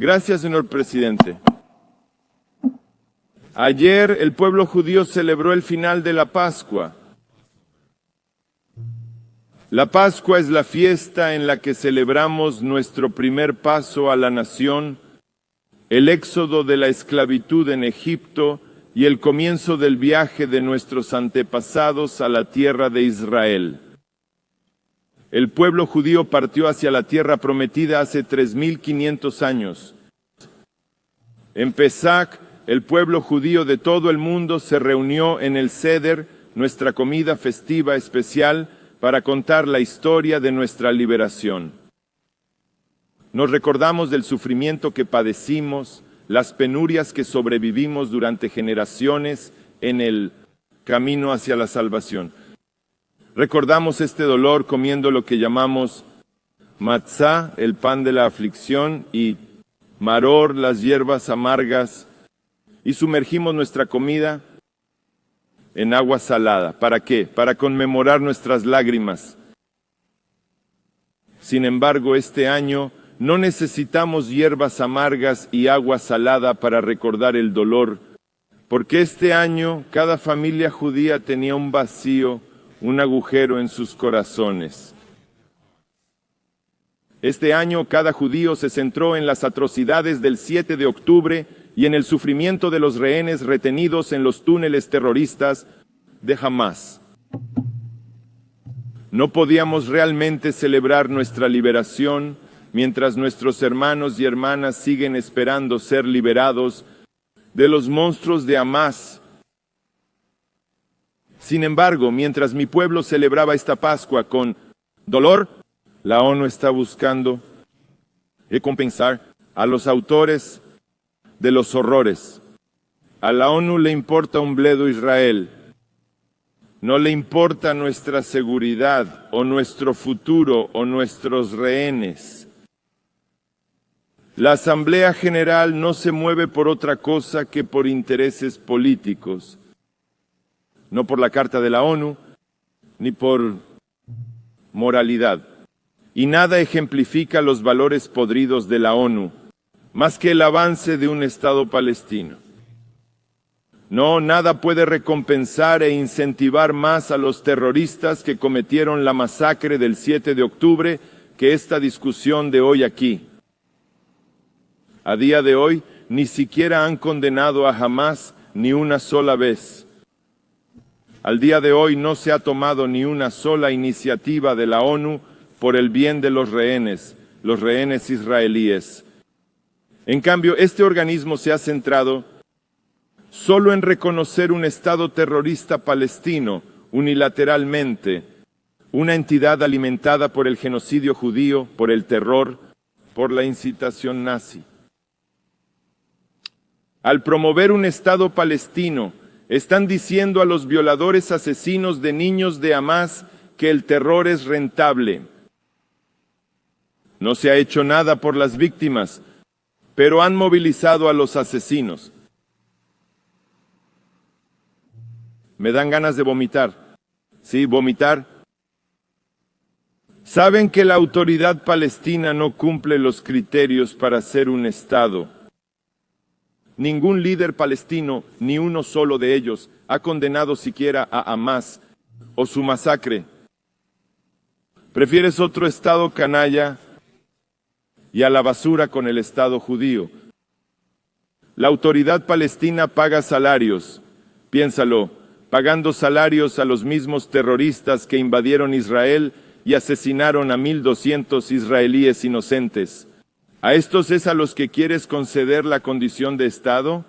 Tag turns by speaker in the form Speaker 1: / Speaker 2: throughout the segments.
Speaker 1: Gracias, señor presidente. Ayer el pueblo judío celebró el final de la Pascua. La Pascua es la fiesta en la que celebramos nuestro primer paso a la nación, el éxodo de la esclavitud en Egipto y el comienzo del viaje de nuestros antepasados a la tierra de Israel. El pueblo judío partió hacia la tierra prometida hace 3500 años. En Pesach, el pueblo judío de todo el mundo se reunió en el Seder, nuestra comida festiva especial, para contar la historia de nuestra liberación. Nos recordamos del sufrimiento que padecimos, las penurias que sobrevivimos durante generaciones en el camino hacia la salvación. Recordamos este dolor comiendo lo que llamamos matzá, el pan de la aflicción, y maror, las hierbas amargas, y sumergimos nuestra comida en agua salada. ¿Para qué? Para conmemorar nuestras lágrimas. Sin embargo, este año no necesitamos hierbas amargas y agua salada para recordar el dolor, porque este año cada familia judía tenía un vacío, un agujero en sus corazones. Este año cada judío se centró en las atrocidades del 7 de octubre y en el sufrimiento de los rehenes retenidos en los túneles terroristas de Hamás. No podíamos realmente celebrar nuestra liberación mientras nuestros hermanos y hermanas siguen esperando ser liberados de los monstruos de Hamás. Sin embargo, mientras mi pueblo celebraba esta Pascua con dolor, la ONU está buscando recompensar a los autores de los horrores. A la ONU le importa un bledo Israel. No le importa nuestra seguridad o nuestro futuro o nuestros rehenes. La Asamblea General no se mueve por otra cosa que por intereses políticos. No por la Carta de la ONU, ni por moralidad. Y nada ejemplifica los valores podridos de la ONU, más que el avance de un Estado palestino. No, nada puede recompensar e incentivar más a los terroristas que cometieron la masacre del 7 de octubre que esta discusión de hoy aquí. A día de hoy, ni siquiera han condenado a Hamás ni una sola vez. Al día de hoy no se ha tomado ni una sola iniciativa de la ONU por el bien de los rehenes israelíes. En cambio, este organismo se ha centrado solo en reconocer un Estado terrorista palestino unilateralmente, una entidad alimentada por el genocidio judío, por el terror, por la incitación nazi. Al promover un Estado palestino, están diciendo a los violadores asesinos de niños de Hamás que el terror es rentable. No se ha hecho nada por las víctimas, pero han movilizado a los asesinos. Me dan ganas de vomitar. Sí, vomitar. Saben que la autoridad palestina no cumple los criterios para ser un Estado. Ningún líder palestino, ni uno solo de ellos, ha condenado siquiera a Hamás o su masacre. ¿Prefieres otro Estado canalla y a la basura con el Estado judío? La autoridad palestina paga salarios, piénsalo, pagando salarios a los mismos terroristas que invadieron Israel y asesinaron a 1,200 israelíes inocentes. ¿A estos es a los que quieres conceder la condición de Estado?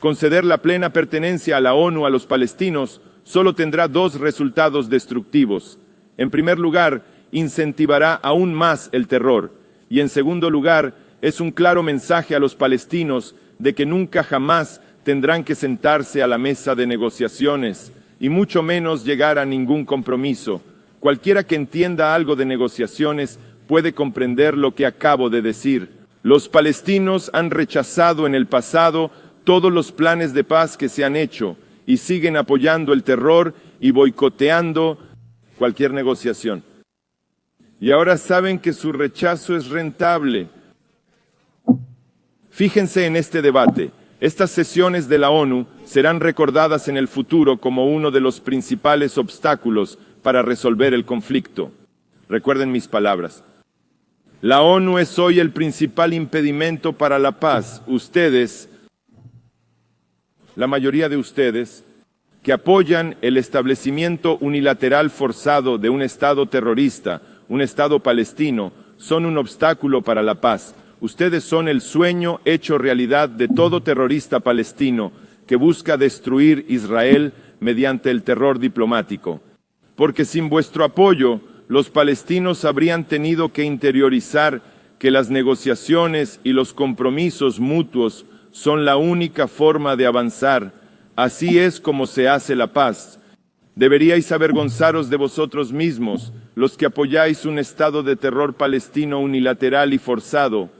Speaker 1: Conceder la plena pertenencia a la ONU a los palestinos solo tendrá dos resultados destructivos. En primer lugar, incentivará aún más el terror. Y en segundo lugar, es un claro mensaje a los palestinos de que nunca jamás tendrán que sentarse a la mesa de negociaciones y mucho menos llegar a ningún compromiso. Cualquiera que entienda algo de negociaciones puede comprender lo que acabo de decir. Los palestinos han rechazado en el pasado todos los planes de paz que se han hecho y siguen apoyando el terror y boicoteando cualquier negociación. Y ahora saben que su rechazo es rentable. Fíjense en este debate. Estas sesiones de la ONU serán recordadas en el futuro como uno de los principales obstáculos para resolver el conflicto. Recuerden mis palabras. La ONU es hoy el principal impedimento para la paz. Ustedes, la mayoría de ustedes, que apoyan el establecimiento unilateral forzado de un Estado terrorista, un Estado palestino, son un obstáculo para la paz. Ustedes son el sueño hecho realidad de todo terrorista palestino que busca destruir Israel mediante el terror diplomático. Porque sin vuestro apoyo, los palestinos habrían tenido que interiorizar que las negociaciones y los compromisos mutuos son la única forma de avanzar. Así es como se hace la paz. Deberíais avergonzaros de vosotros mismos, los que apoyáis un estado de terror palestino unilateral y forzado.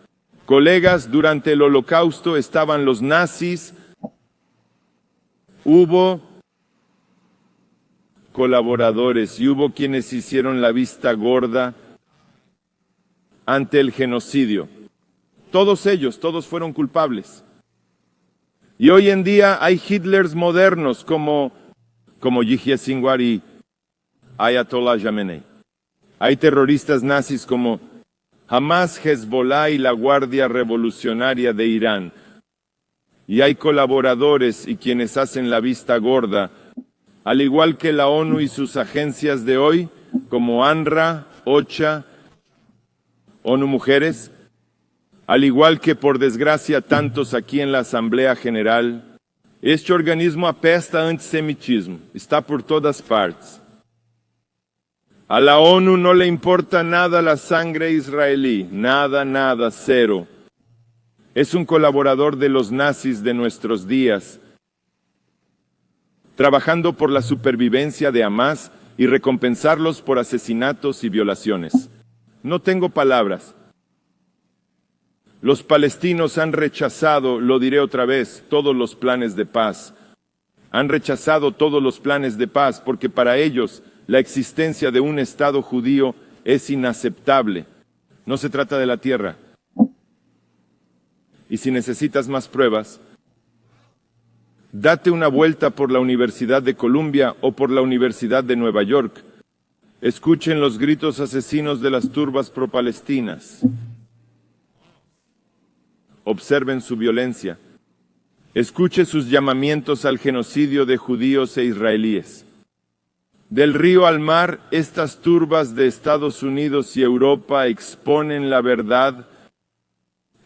Speaker 1: Colegas, durante el Holocausto estaban los nazis, hubo colaboradores y hubo quienes hicieron la vista gorda ante el genocidio. Todos ellos, todos fueron culpables. Y hoy en día hay Hitlers modernos como Yihya Sinwar y Ayatollah Khamenei. Hay terroristas nazis como Hamas, Hezbollah y la Guardia Revolucionaria de Irán. Y hay colaboradores y quienes hacen la vista gorda, al igual que la ONU y sus agencias de hoy, como ANRA, OCHA, ONU Mujeres, al igual que por desgracia tantos aquí en la Asamblea General. Este organismo apesta a antisemitismo, está por todas partes. A la ONU no le importa nada la sangre israelí, nada, nada, cero. Es un colaborador de los nazis de nuestros días, trabajando por la supervivencia de Hamas y recompensarlos por asesinatos y violaciones. No tengo palabras. Los palestinos han rechazado, lo diré otra vez, todos los planes de paz. Han rechazado todos los planes de paz porque para ellos la existencia de un Estado judío es inaceptable. No se trata de la tierra. Y si necesitas más pruebas, date una vuelta por la Universidad de Columbia o por la Universidad de Nueva York. Escuchen los gritos asesinos de las turbas pro-palestinas. Observen su violencia. Escuche sus llamamientos al genocidio de judíos e israelíes. Del río al mar, estas turbas de Estados Unidos y Europa exponen la verdad.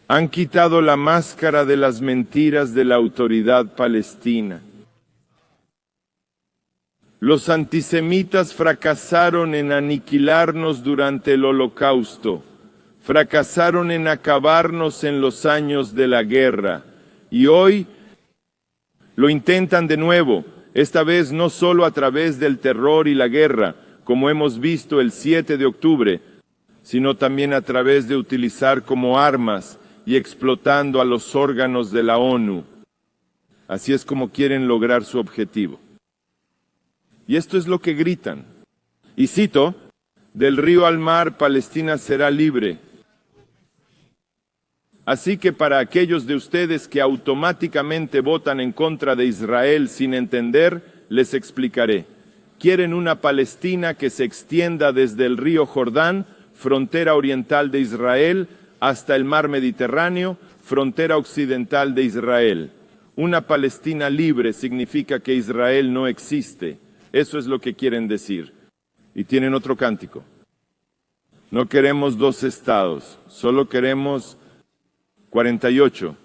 Speaker 1: Han quitado la máscara de las mentiras de la autoridad palestina. Los antisemitas fracasaron en aniquilarnos durante el Holocausto. Fracasaron en acabarnos en los años de la guerra. Y hoy lo intentan de nuevo, esta vez no solo a través del terror y la guerra, como hemos visto el 7 de octubre, sino también a través de utilizar como armas y explotando a los órganos de la ONU. Así es como quieren lograr su objetivo. Y esto es lo que gritan. Y cito, del río al mar, Palestina será libre. Así que para aquellos de ustedes que automáticamente votan en contra de Israel sin entender, les explicaré. Quieren una Palestina que se extienda desde el río Jordán, frontera oriental de Israel, hasta el mar Mediterráneo, frontera occidental de Israel. Una Palestina libre significa que Israel no existe. Eso es lo que quieren decir. Y tienen otro cántico. No queremos dos estados, solo queremos 48.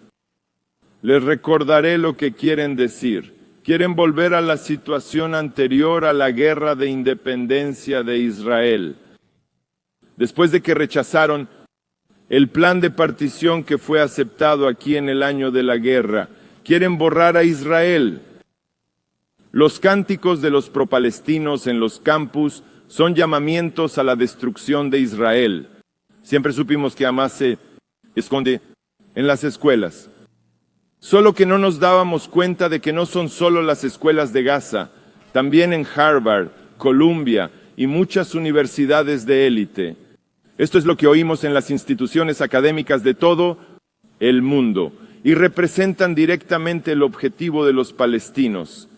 Speaker 1: Les recordaré lo que quieren decir. Quieren volver a la situación anterior a la guerra de independencia de Israel. Después de que rechazaron el plan de partición que fue aceptado aquí en el año de la guerra, quieren borrar a Israel. Los cánticos de los pro-palestinos en los campus son llamamientos a la destrucción de Israel. Siempre supimos que Hamas se esconde en las escuelas. Solo que no nos dábamos cuenta de que no son solo las escuelas de Gaza, también en Harvard, Columbia y muchas universidades de élite. Esto es lo que oímos en las instituciones académicas de todo el mundo, y representan directamente el objetivo de los palestinos.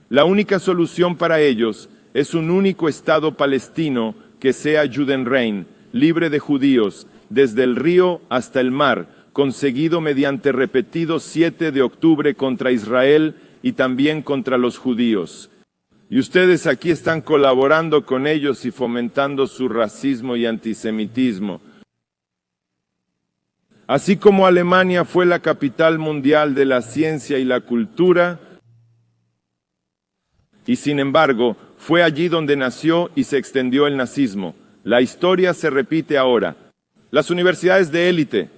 Speaker 1: La única solución para ellos es un único Estado palestino que sea Judenrein, libre de judíos, desde el río hasta el mar, conseguido mediante repetidos 7 de octubre contra Israel y también contra los judíos. Y ustedes aquí están colaborando con ellos y fomentando su racismo y antisemitismo. Así como Alemania fue la capital mundial de la ciencia y la cultura, y sin embargo, fue allí donde nació y se extendió el nazismo. La historia se repite ahora. Las universidades de élite,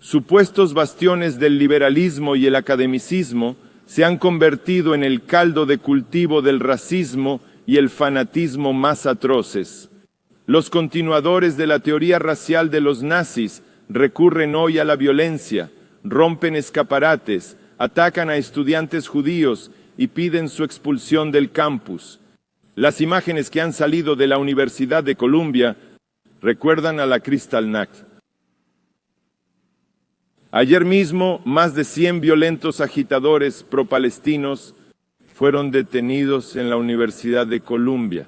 Speaker 1: supuestos bastiones del liberalismo y el academicismo, se han convertido en el caldo de cultivo del racismo y el fanatismo más atroces. Los continuadores de la teoría racial de los nazis recurren hoy a la violencia, rompen escaparates, atacan a estudiantes judíos y piden su expulsión del campus. Las imágenes que han salido de la Universidad de Columbia recuerdan a la Kristallnacht. Ayer mismo, más de 100 violentos agitadores pro-palestinos fueron detenidos en la Universidad de Columbia.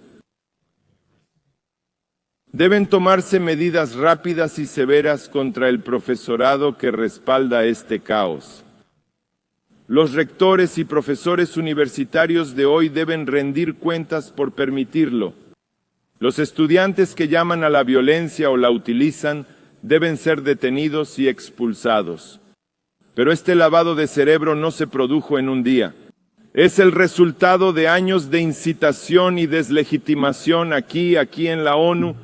Speaker 1: Deben tomarse medidas rápidas y severas contra el profesorado que respalda este caos. Los rectores y profesores universitarios de hoy deben rendir cuentas por permitirlo. Los estudiantes que llaman a la violencia o la utilizan deben ser detenidos y expulsados. Pero este lavado de cerebro no se produjo en un día. Es el resultado de años de incitación y deslegitimación aquí en la ONU.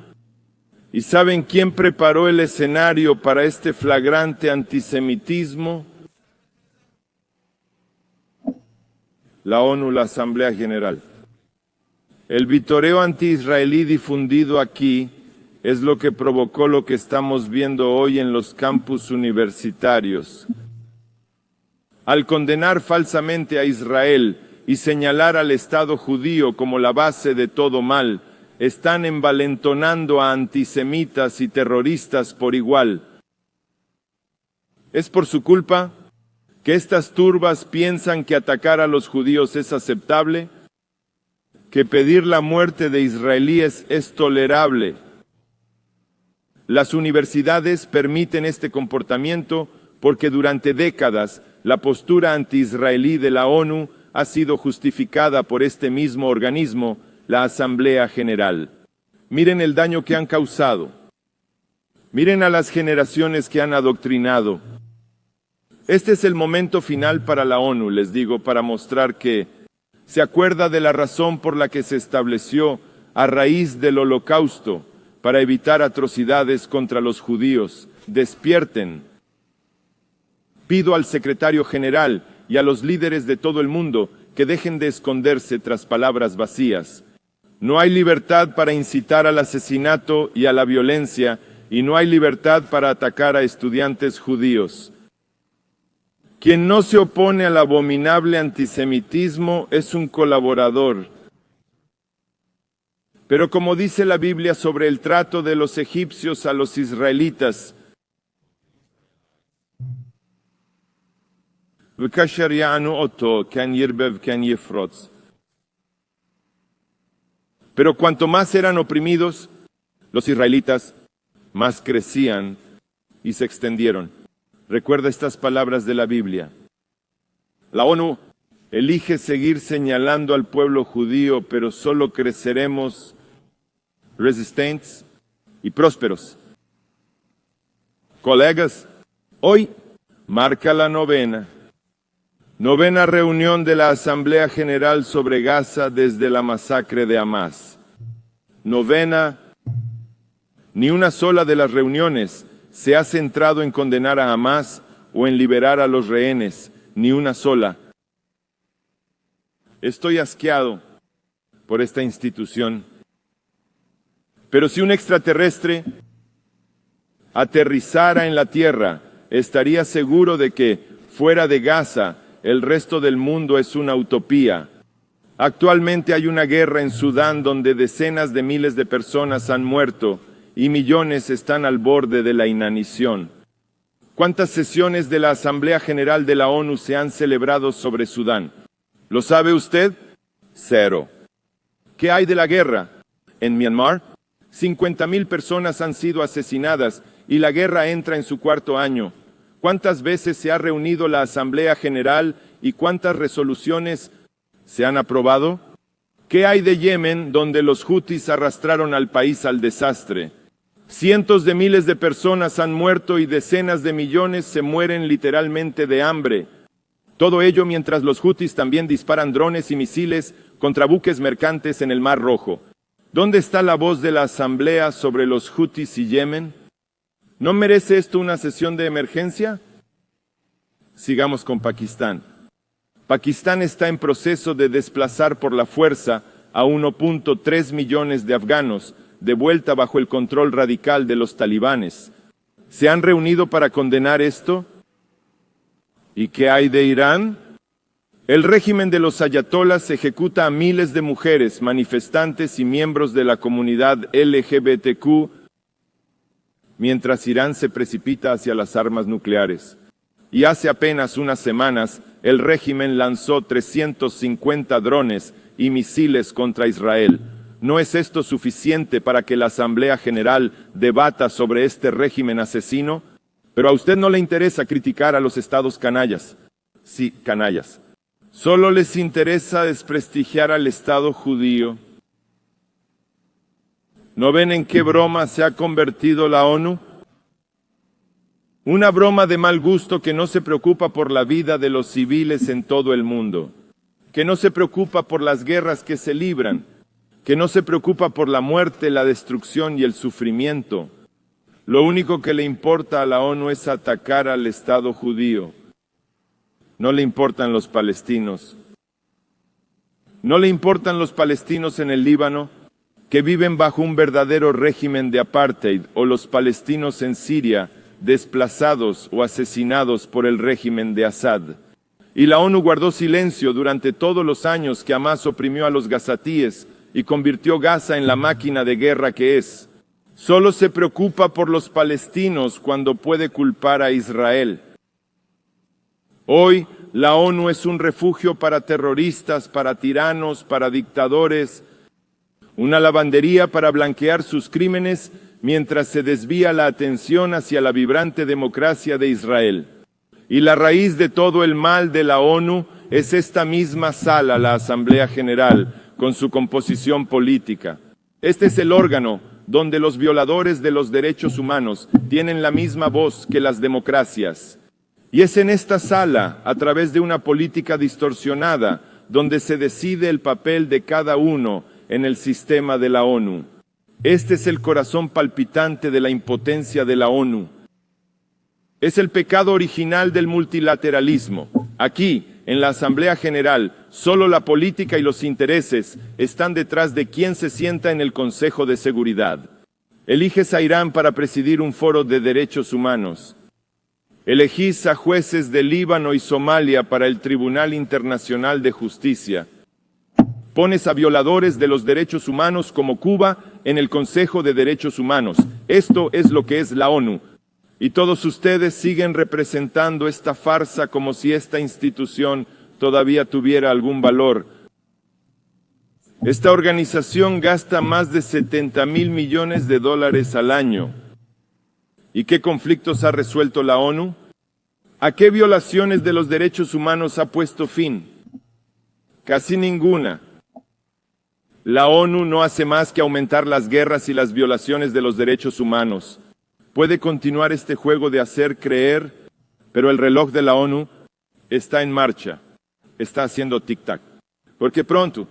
Speaker 1: ¿Y saben quién preparó el escenario para este flagrante antisemitismo? La ONU, la Asamblea General. El vitoreo anti-israelí difundido aquí es lo que provocó lo que estamos viendo hoy en los campus universitarios. Al condenar falsamente a Israel y señalar al Estado judío como la base de todo mal, están envalentonando a antisemitas y terroristas por igual. ¿Es por su culpa que estas turbas piensan que atacar a los judíos es aceptable? ¿Que pedir la muerte de israelíes es tolerable? Las universidades permiten este comportamiento porque durante décadas la postura anti-israelí de la ONU ha sido justificada por este mismo organismo, la Asamblea General. Miren el daño que han causado. Miren a las generaciones que han adoctrinado. Este es el momento final para la ONU, les digo, para mostrar que se acuerda de la razón por la que se estableció a raíz del Holocausto, para evitar atrocidades contra los judíos. Despierten. Pido al secretario general y a los líderes de todo el mundo que dejen de esconderse tras palabras vacías. No hay libertad para incitar al asesinato y a la violencia, y no hay libertad para atacar a estudiantes judíos. Quien no se opone al abominable antisemitismo es un colaborador. Pero como dice la Biblia sobre el trato de los egipcios a los israelitas, pero cuanto más eran oprimidos, los israelitas más crecían y se extendieron. Recuerda estas palabras de la Biblia. La ONU elige seguir señalando al pueblo judío, pero solo creceremos resistentes y prósperos. Colegas, hoy marca la novena reunión de la Asamblea General sobre Gaza desde la masacre de Hamás. Novena, ni una sola de las reuniones se ha centrado en condenar a Hamás o en liberar a los rehenes, ni una sola. Estoy asqueado por esta institución. Pero si un extraterrestre aterrizara en la Tierra, estaría seguro de que, fuera de Gaza, el resto del mundo es una utopía. Actualmente hay una guerra en Sudán donde decenas de miles de personas han muerto y millones están al borde de la inanición. ¿Cuántas sesiones de la Asamblea General de la ONU se han celebrado sobre Sudán? ¿Lo sabe usted? 0. ¿Qué hay de la guerra? En Myanmar, 50.000 personas han sido asesinadas y la guerra entra en su 4º año. ¿Cuántas veces se ha reunido la Asamblea General y cuántas resoluciones se han aprobado? ¿Qué hay de Yemen, donde los hutis arrastraron al país al desastre? Cientos de miles de personas han muerto y decenas de millones se mueren literalmente de hambre. Todo ello mientras los hutis también disparan drones y misiles contra buques mercantes en el Mar Rojo. ¿Dónde está la voz de la Asamblea sobre los hutis y Yemen? ¿No merece esto una sesión de emergencia? Sigamos con Pakistán. Pakistán está en proceso de desplazar por la fuerza a 1.3 millones de afganos, de vuelta bajo el control radical de los talibanes. ¿Se han reunido para condenar esto? ¿Y qué hay de Irán? El régimen de los ayatolás ejecuta a miles de mujeres, manifestantes y miembros de la comunidad LGBTQ, mientras Irán se precipita hacia las armas nucleares. Y hace apenas unas semanas, el régimen lanzó 350 drones y misiles contra Israel. ¿No es esto suficiente para que la Asamblea General debata sobre este régimen asesino? Pero a usted no le interesa criticar a los estados canallas. Sí, canallas. Solo les interesa desprestigiar al Estado judío. ¿No ven en qué broma se ha convertido la ONU? Una broma de mal gusto que no se preocupa por la vida de los civiles en todo el mundo, que no se preocupa por las guerras que se libran, que no se preocupa por la muerte, la destrucción y el sufrimiento. Lo único que le importa a la ONU es atacar al Estado judío. No le importan los palestinos. No le importan los palestinos en el Líbano, que viven bajo un verdadero régimen de apartheid, o los palestinos en Siria, desplazados o asesinados por el régimen de Assad. Y la ONU guardó silencio durante todos los años que Hamás oprimió a los gazatíes y convirtió Gaza en la máquina de guerra que es. Solo se preocupa por los palestinos cuando puede culpar a Israel. Hoy, la ONU es un refugio para terroristas, para tiranos, para dictadores, una lavandería para blanquear sus crímenes mientras se desvía la atención hacia la vibrante democracia de Israel. Y la raíz de todo el mal de la ONU es esta misma sala, la Asamblea General, con su composición política. Este es el órgano donde los violadores de los derechos humanos tienen la misma voz que las democracias. Y es en esta sala, a través de una política distorsionada, donde se decide el papel de cada uno en el sistema de la ONU. Este es el corazón palpitante de la impotencia de la ONU. Es el pecado original del multilateralismo. Aquí, en la Asamblea General, solo la política y los intereses están detrás de quién se sienta en el Consejo de Seguridad. Eliges a Irán para presidir un foro de derechos humanos. Elegís a jueces de Líbano y Somalia para el Tribunal Internacional de Justicia. Pones a violadores de los derechos humanos como Cuba en el Consejo de Derechos Humanos. Esto es lo que es la ONU. Y todos ustedes siguen representando esta farsa como si esta institución todavía tuviera algún valor. Esta organización gasta más de 70.000 millones de dólares al año. ¿Y qué conflictos ha resuelto la ONU? ¿A qué violaciones de los derechos humanos ha puesto fin? Casi ninguna. La ONU no hace más que aumentar las guerras y las violaciones de los derechos humanos. Puede continuar este juego de hacer creer, pero el reloj de la ONU está en marcha, está haciendo tic-tac. Porque pronto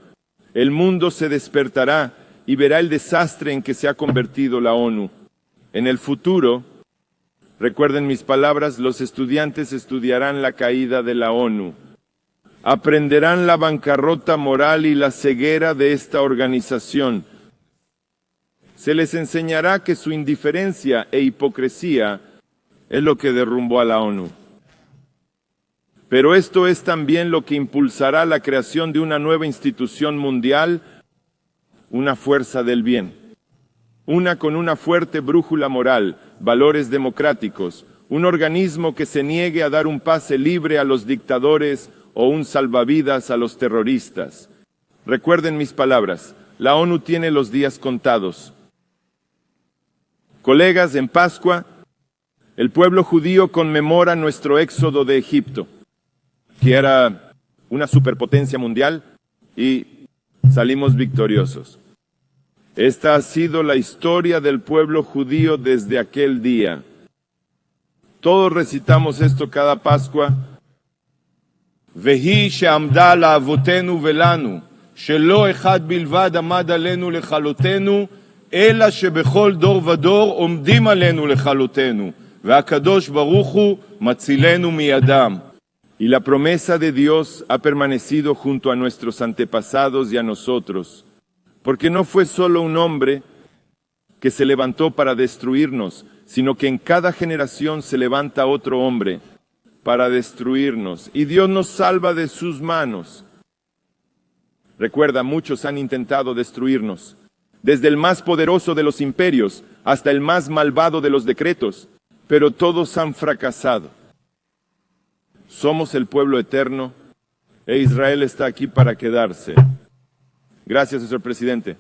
Speaker 1: el mundo se despertará y verá el desastre en que se ha convertido la ONU. En el futuro, recuerden mis palabras, los estudiantes estudiarán la caída de la ONU. Aprenderán la bancarrota moral y la ceguera de esta organización. Se les enseñará que su indiferencia e hipocresía es lo que derrumbó a la ONU. Pero esto es también lo que impulsará la creación de una nueva institución mundial, una fuerza del bien. Una con una fuerte brújula moral, valores democráticos, un organismo que se niegue a dar un pase libre a los dictadores o un salvavidas a los terroristas. Recuerden mis palabras, la ONU tiene los días contados. Colegas, en Pascua, el pueblo judío conmemora nuestro éxodo de Egipto, que era una superpotencia mundial, y salimos victoriosos. Esta ha sido la historia del pueblo judío desde aquel día. Todos recitamos esto cada Pascua. Vehi she'amda la'avotenu velanu, shelo echad bilvad amad alenu lechalotenu, ela shebechol dor vador omdim alenu lechalotenu, ve'akadosh baruch hu matzilenu miyadam. Y la promesa de Dios ha permanecido junto a nuestros antepasados y a nosotros, porque no fue solo un hombre que se levantó para destruirnos, sino que en cada generación se levanta otro hombre para destruirnos, y Dios nos salva de sus manos. Recuerda, muchos han intentado destruirnos, desde el más poderoso de los imperios hasta el más malvado de los decretos, pero todos han fracasado. Somos el pueblo eterno, e Israel está aquí para quedarse. Gracias, señor presidente.